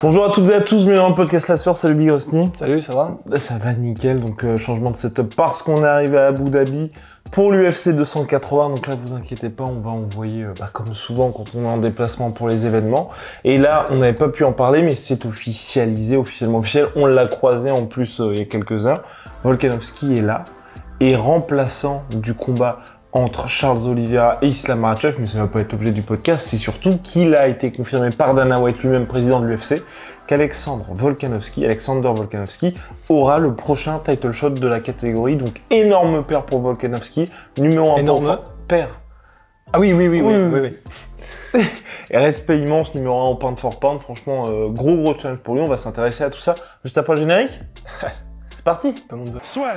Bonjour à toutes et à tous, bienvenue dans le podcast La Sphère, salut Big Rosny. Salut, ça va? Ça va nickel, donc changement de setup parce qu'on est arrivé à Abu Dhabi pour l'UFC 280, donc là vous inquiétez pas, on va envoyer comme souvent quand on est en déplacement pour les événements. Et là on n'avait pas pu en parler mais c'est officialisé, officiellement officiel, on l'a croisé en plus il y a quelques heures. Volkanovski est là, et remplaçant du combat entre Charles Oliveira et Islam Makhachev, mais ça va pas être l'objet du podcast, c'est surtout qu'il a été confirmé par Dana White lui-même, président de l'UFC, qu'Alexander Volkanovski aura le prochain title shot de la catégorie, donc énorme paire pour Volkanovski, numéro 1 énorme paire. Ah oui. Et respect immense, numéro 1 au pound for pound, franchement, gros challenge pour lui, on va s'intéresser à tout ça juste après le générique. C'est parti. Comme on veut. Soit.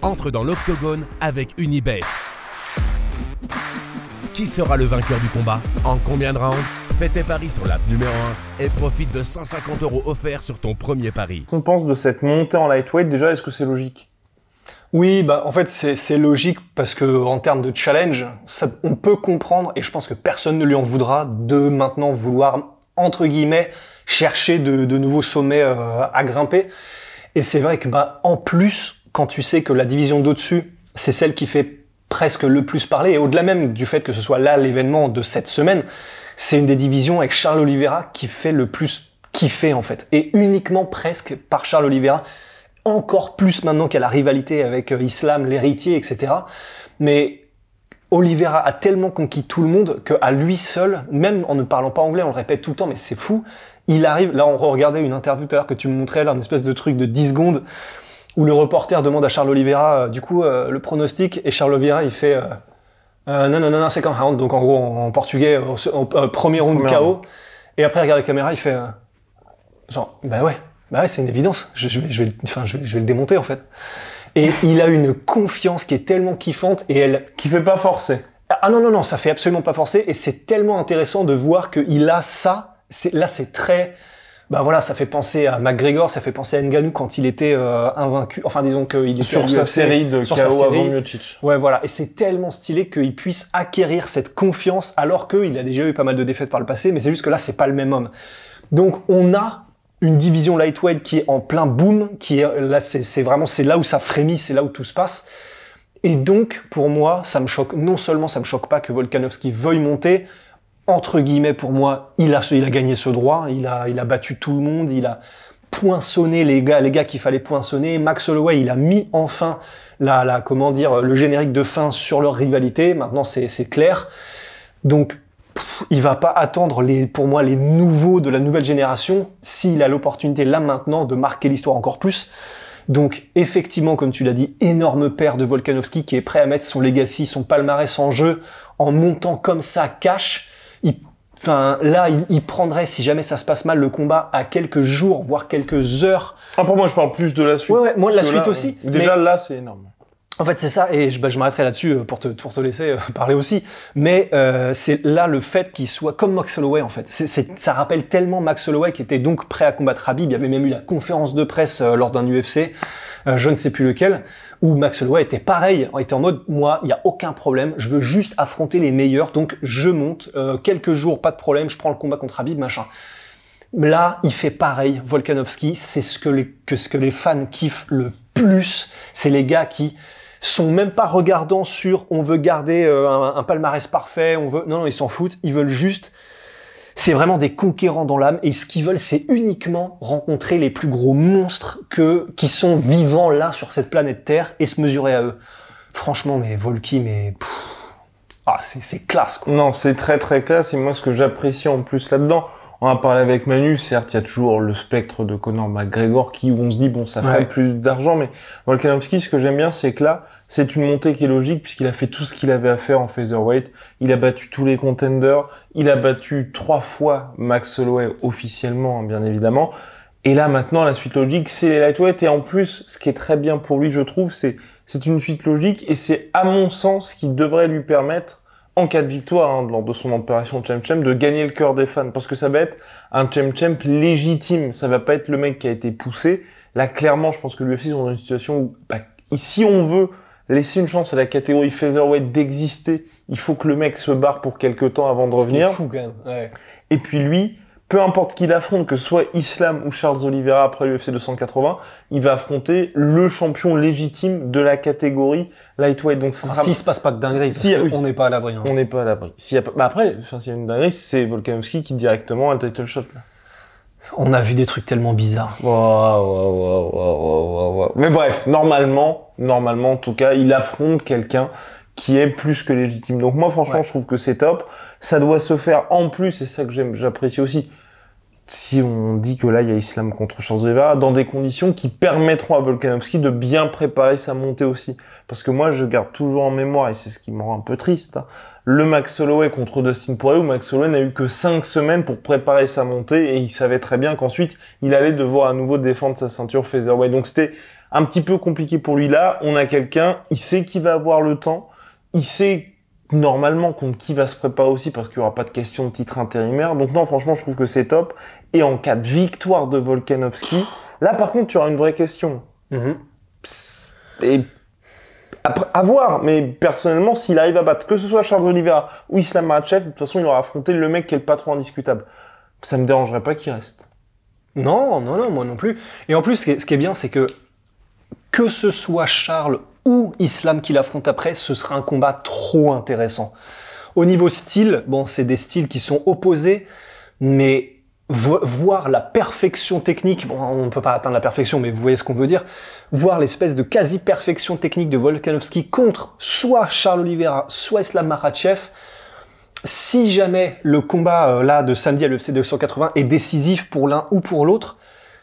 Entre dans l'octogone avec Unibet. Qui sera le vainqueur du combat? En combien de rounds? Fais tes paris sur l'app numéro 1 et profite de 150 € offerts sur ton premier pari. Qu'on pense de cette montée en lightweight, déjà, est-ce que c'est logique? Oui, en fait c'est logique parce que en termes de challenge, on peut comprendre et je pense que personne ne lui en voudra de maintenant vouloir entre guillemets chercher de nouveaux sommets à grimper. Et c'est vrai que en plus quand tu sais que la division d'au-dessus c'est celle qui fait presque le plus parler et au-delà même du fait que ce soit là l'événement de cette semaine, c'est une des divisions avec Charles Oliveira qui fait le plus kiffer en fait et uniquement presque par Charles Oliveira. Encore plus maintenant qu'il y a la rivalité avec Islam, l'héritier, etc. Mais Oliveira a tellement conquis tout le monde qu'à lui seul, même en ne parlant pas anglais, on le répète tout le temps, mais c'est fou, il arrive, là on regardait une interview tout à l'heure que tu me montrais, là, une espèce de truc de 10 secondes, où le reporter demande à Charles Oliveira, le pronostic, et Charles Oliveira il fait non, second round, donc en gros en portugais, premier round KO, et après il regarde la caméra, il fait ouais, c'est une évidence. Je vais le démonter en fait. Et il a une confiance qui est tellement kiffante et elle qui fait pas forcer. Ah non, ça fait absolument pas forcer et c'est tellement intéressant de voir qu'il a ça. C'est très, ça fait penser à McGregor, ça fait penser à Ngannou quand il était invaincu. Enfin, disons qu'il était sur sa série de KO avant Miocic. Ouais, voilà. Et c'est tellement stylé qu'il puisse acquérir cette confiance alors qu'il a déjà eu pas mal de défaites par le passé, mais c'est juste que là, c'est pas le même homme. Donc, on a une division lightweight qui est en plein boom, qui est là, c'est là où ça frémit, c'est là où tout se passe. Et donc, pour moi, ça me choque. Non seulement ça me choque pas que Volkanovski veuille monter, entre guillemets, pour moi, il a gagné ce droit, il a battu tout le monde, il a poinçonné les gars qu'il fallait poinçonner. Max Holloway, il a mis enfin le générique de fin sur leur rivalité. Maintenant, c'est clair. Donc, il va pas attendre pour moi les nouveaux de la nouvelle génération s'il a l'opportunité là maintenant de marquer l'histoire encore plus. Donc effectivement, comme tu l'as dit, énorme paire de Volkanovski qui est prêt à mettre son legacy, son palmarès en jeu en montant comme ça cash. Il prendrait, si jamais ça se passe mal, le combat à quelques jours, voire quelques heures. Ah, pour moi, je parle plus de la suite. Ouais, moi de la suite aussi. Déjà, là, c'est énorme. En fait, c'est ça, et je m'arrêterai là-dessus pour te laisser parler aussi. Mais c'est là le fait qu'il soit comme Max Holloway, en fait. Ça rappelle tellement Max Holloway qui était donc prêt à combattre Khabib. Il y avait même eu la conférence de presse lors d'un UFC, je ne sais plus lequel, où Max Holloway était pareil, était en mode, moi, il y a aucun problème, je veux juste affronter les meilleurs, donc je monte, quelques jours, pas de problème, je prends le combat contre Khabib, machin. Là, il fait pareil, Volkanovski, c'est ce que les fans kiffent le plus, c'est les gars qui sont même pas regardants sur on veut garder un palmarès parfait, non, ils s'en foutent, ils veulent juste, c'est vraiment des conquérants dans l'âme et ce qu'ils veulent c'est uniquement rencontrer les plus gros monstres qui sont vivants là sur cette planète Terre et se mesurer à eux. Franchement, mais Volky, c'est classe quoi. Non, c'est très très classe et moi ce que j'apprécie en plus là-dedans, on a parlé avec Manu, certes, il y a toujours le spectre de Conor McGregor où on se dit, ça ferait plus d'argent, mais Volkanovski, ce que j'aime bien, c'est que là, c'est une montée qui est logique puisqu'il a fait tout ce qu'il avait à faire en featherweight. Il a battu tous les contenders. Il a battu 3 fois Max Holloway officiellement, bien évidemment. Et là, maintenant, la suite logique, c'est les lightweight. Et en plus, ce qui est très bien pour lui, je trouve, c'est une suite logique et c'est, à mon sens, ce qui devrait lui permettre en cas de victoire, lors de son opération Champ, de gagner le cœur des fans. Parce que ça va être un Champ légitime. Ça va pas être le mec qui a été poussé. Là, clairement, je pense que l'UFC sont dans une situation où Et si on veut laisser une chance à la catégorie featherweight d'exister, il faut que le mec se barre pour quelque temps avant de revenir. C'est fou quand même. Ouais. Et puis lui, peu importe qui l'affronte, que ce soit Islam ou Charles Oliveira après l'UFC 280, il va affronter le champion légitime de la catégorie lightweight. Donc ça sera... S'il se passe pas de dinguerie, parce qu'on n'est pas à l'abri. Hein. On n'est pas à l'abri. S'il y a pas... bah après, s'il y a une dinguerie, c'est Volkanovski qui directement a le title shot là. On a vu des trucs tellement bizarres. Mais bref, normalement, en tout cas, il affronte quelqu'un qui est plus que légitime. Donc moi, franchement, je trouve que c'est top. Ça doit se faire en plus, c'est ça que j'apprécie aussi. Si on dit que là, il y a Islam contre Charles Oliveira, dans des conditions qui permettront à Volkanovski de bien préparer sa montée aussi. Parce que moi, je garde toujours en mémoire, et c'est ce qui me rend un peu triste, hein, le Max Holloway contre Dustin Poirier, où Max Holloway n'a eu que 5 semaines pour préparer sa montée, et il savait très bien qu'ensuite, il allait devoir à nouveau défendre sa ceinture featherweight. Donc c'était un petit peu compliqué pour lui. Là, on a quelqu'un, il sait qu'il va avoir le temps, il sait normalement contre qui va se préparer aussi, parce qu'il n'y aura pas de question de titre intérimaire. Donc non, franchement, je trouve que c'est top. Et en cas de victoire de Volkanovski, là par contre, tu auras une vraie question. Et après, à voir, mais personnellement, s'il arrive à battre, que ce soit Charles Oliveira ou Islam Makhachev, de toute façon, il aura affronté le mec qui est le patron indiscutable. Ça me dérangerait pas qu'il reste. Non, moi non plus. Et en plus, ce qui est bien, c'est que ce soit Charles ou Islam qui l'affronte après, ce sera un combat trop intéressant. Au niveau style, bon, c'est des styles qui sont opposés, mais voir la perfection technique, bon, on ne peut pas atteindre la perfection, mais vous voyez ce qu'on veut dire, voir l'espèce de quasi-perfection technique de Volkanovski contre soit Charles Oliveira, soit Islam Makhachev, si jamais le combat là de samedi à l'UFC 280 est décisif pour l'un ou pour l'autre,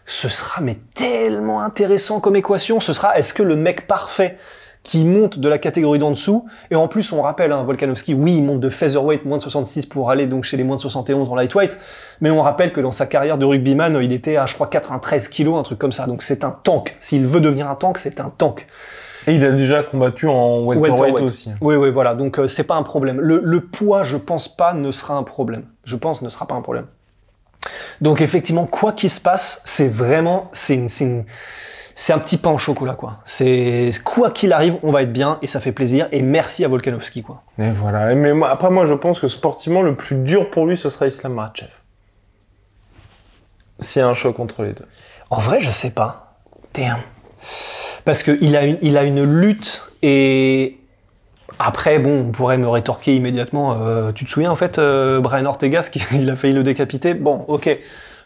ce sera mais tellement intéressant comme équation. Ce sera, est-ce que le mec parfait qui monte de la catégorie d'en dessous, et en plus on rappelle, hein, Volkanovski, oui, il monte de featherweight moins de 66 pour aller donc chez les moins de 71 en lightweight, mais on rappelle que dans sa carrière de rugbyman, il était à, je crois, 93 kilos, un truc comme ça, donc c'est un tank. S'il veut devenir un tank, c'est un tank. Et il a déjà combattu en welterweight aussi. Oui, voilà, donc c'est pas un problème. Le poids, je pense pas, ne sera un problème. Je pense ne sera pas un problème. Donc effectivement, quoi qu'il se passe, c'est vraiment, c'est un petit pain au chocolat, quoi. C'est, quoi qu'il arrive, on va être bien, et ça fait plaisir, et merci à Volkanovski, quoi. Et voilà. Mais après, moi, je pense que sportivement, le plus dur pour lui, ce sera Islam Makhachev. S'il y a un choc entre les deux. En vrai, je sais pas. Damn. Parce que il a une lutte, et après, bon, on pourrait me rétorquer immédiatement, tu te souviens, en fait, Brian Ortega, il a failli le décapiter. Bon, ok.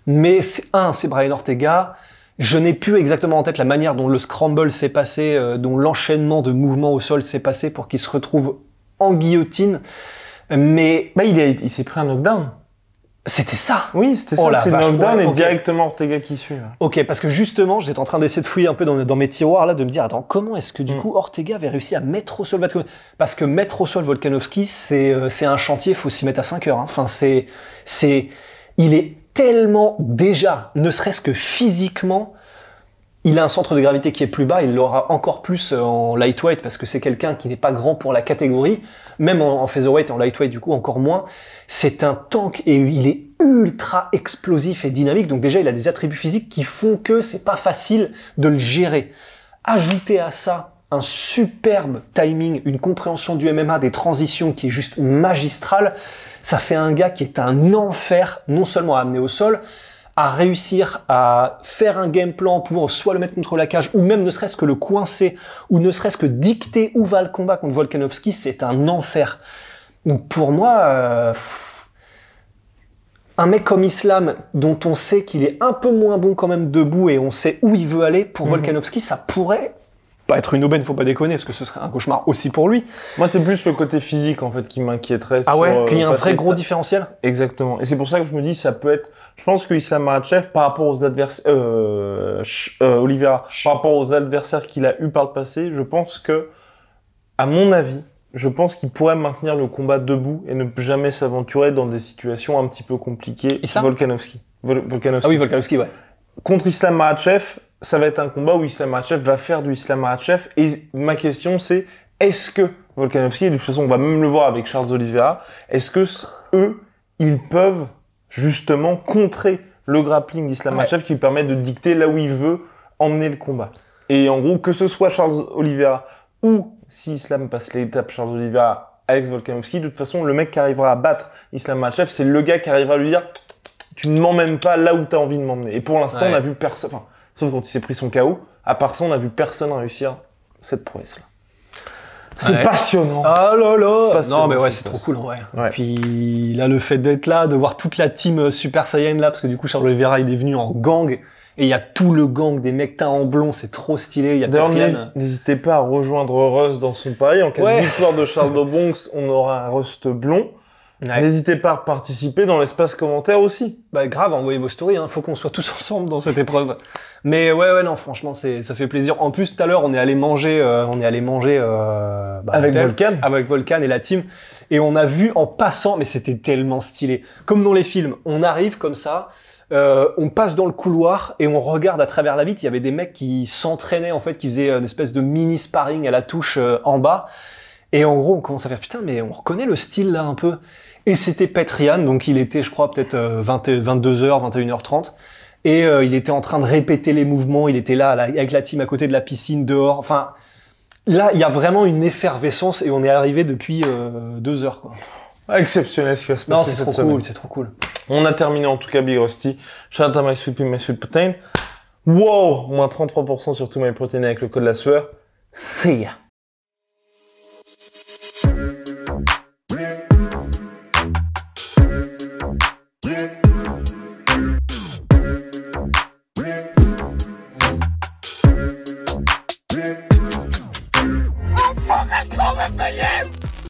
Mais c'est Brian Ortega. Je n'ai plus exactement en tête la manière dont le scramble s'est passé, dont l'enchaînement de mouvements au sol s'est passé pour qu'il se retrouve en guillotine. Mais bah, il s'est pris un knockdown. C'était ça. Oui, c'était ça. C'est le knockdown et directement Ortega qui suit. Là. Ok, parce que justement, j'étais en train d'essayer de fouiller un peu dans mes tiroirs là, de me dire, attends, comment est-ce que du coup Ortega avait réussi à mettre au sol Volkanovski? Parce que mettre au sol Volkanovski, c'est un chantier, faut s'y mettre à 5 heures. Hein. Enfin, il est tellement déjà, ne serait-ce que physiquement, il a un centre de gravité qui est plus bas, il l'aura encore plus en lightweight parce que c'est quelqu'un qui n'est pas grand pour la catégorie, même en featherweight et en lightweight du coup encore moins. C'est un tank et il est ultra explosif et dynamique, donc déjà il a des attributs physiques qui font que c'est pas facile de le gérer. Ajoutez à ça un superbe timing, une compréhension du MMA, des transitions qui est juste magistrale. Ça fait un gars qui est un enfer, non seulement à amener au sol, à réussir à faire un game plan pour soit le mettre contre la cage, ou même ne serait-ce que le coincer, ou ne serait-ce que dicter où va le combat contre Volkanovski, c'est un enfer. Donc pour moi, un mec comme Islam, dont on sait qu'il est un peu moins bon quand même debout, et on sait où il veut aller, pour Volkanovski, ça pourrait pas être une aubaine, faut pas déconner, parce que ce serait un cauchemar aussi pour lui. Moi, c'est plus le côté physique, en fait, qui m'inquiéterait. Ah ouais, qu'il y a un vrai gros différentiel? Exactement. Et c'est pour ça que je me dis, ça peut être, je pense que Islam Makhachev, par rapport aux adversaires, Oliveira, par rapport aux adversaires qu'il a eu par le passé, je pense que, à mon avis, je pense qu'il pourrait maintenir le combat debout et ne jamais s'aventurer dans des situations un petit peu compliquées. Volkanovski. Ah oui, Volkanovski, ouais. Contre Islam Makhachev, ça va être un combat où Islam Makhachev va faire du Islam Makhachev. Et ma question, c'est, est-ce que Volkanovski, et de toute façon, on va même le voir avec Charles Oliveira, est-ce que eux, ils peuvent justement contrer le grappling d'Islam Makhachev qui lui permet de dicter là où il veut emmener le combat? Et en gros, que ce soit Charles Oliveira ou si Islam passe l'étape Charles Oliveira, Alex Volkanovski, de toute façon, le mec qui arrivera à battre Islam Makhachev, c'est le gars qui arrivera à lui dire tu ne m'emmènes pas là où tu as envie de m'emmener. Et pour l'instant, on a vu personne, enfin, sauf quand il s'est pris son KO, à part ça, on a vu personne réussir cette prouesse-là. C'est passionnant. Ah là là. Passionnant, non mais ouais, c'est trop cool en vrai. Puis là, le fait d'être là, de voir toute la team Super Saiyan là, parce que du coup, Charles Oliveira, il est venu en gang. Et il y a tout le gang des mecs teints en blond, c'est trop stylé. Il y a D'ailleurs, n'hésitez pas à rejoindre Rust dans son pari. En cas de victoire de Charles de Bronx, on aura un Rust blond. Ouais. N'hésitez pas à participer dans l'espace commentaire aussi. Bah grave, envoyez vos stories, hein. Faut qu'on soit tous ensemble dans cette épreuve. Mais ouais, non, franchement, ça fait plaisir. En plus, tout à l'heure, on est allé manger avec Volkan. Avec Volkan et la team. Et on a vu en passant, mais c'était tellement stylé. Comme dans les films, on arrive comme ça, on passe dans le couloir et on regarde à travers la vitre. Il y avait des mecs qui s'entraînaient, en fait, qui faisaient une espèce de mini sparring à la touche en bas. Et en gros, on commence à faire putain, mais on reconnaît le style là un peu. Et c'était Petrian, donc il était, je crois, peut-être 22h, 21h30. Et il était en train de répéter les mouvements. Il était là avec la team à côté de la piscine, dehors. Enfin, là, il y a vraiment une effervescence et on est arrivé depuis 2 heures, quoi. Exceptionnel ce qui va se passer. Non, c'est trop cool, c'est trop cool. On a terminé en tout cas Big Rusty. Shout out à My Sweet Protein. Wow, moins 33% sur tout My Protein avec le code la sueur. See ya.